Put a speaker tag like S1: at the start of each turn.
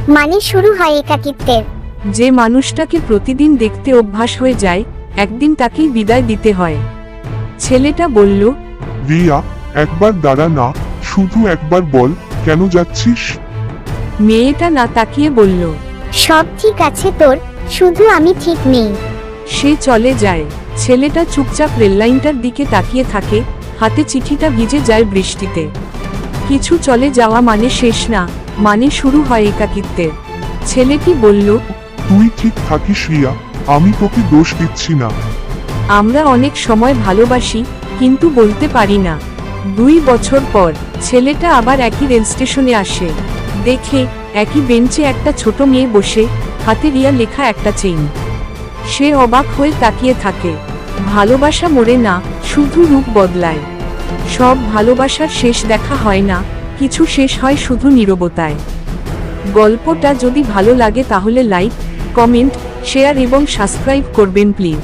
S1: মানে শুরু হয় একাকিত্বের।
S2: যে মানুষটাকে প্রতিদিন দেখতে অভ্যাস হয়ে যায়, একদিন তাকেই বিদায় দিতে হয়। ছেলেটা বলল,
S3: রিয়া, একবার দাঁড়া না, শুধু একবার বল, কেন যাচ্ছিস?
S2: মেয়েটা না তাকিয়ে বলল,
S1: সব ঠিক আছে তোর, শুধু আমি ঠিক নেই।
S2: সে চলে যায়। ছেলেটা চুপচাপ রেললাইনটার দিকে তাকিয়ে থাকে, হাতে চিঠিটা ভিজে যায় বৃষ্টিতে। কিছু চলে যাওয়া মানে শেষ না, মানে শুরু হয় একাকিত্বের। ছেলেটি বলল,
S3: তুই ঠিক থাকিস রিয়া, আমি তোকে দোষ দিচ্ছি না।
S2: আমরা অনেক সময় ভালোবাসি, কিন্তু বলতে পারি না। 2 বছর পর ছেলেটা আবার একই রেল স্টেশনে আসে। দেখে একই বেঞ্চে একটা ছোট মেয়ে বসে, হাতে রিয়া লেখা একটা চেইন। সে অবাক হয়ে তাকিয়ে থাকে। ভালোবাসা মরে না, শুধু রূপ বদলায়। সব ভালোবাসার শেষ দেখা হয় না, কিছু শেষ হয় শুধু নীরবতায়। গল্পটা যদি ভালো লাগে তাহলে লাইক, কমেন্ট, শেয়ার এবং সাবস্ক্রাইব করবেন প্লিজ।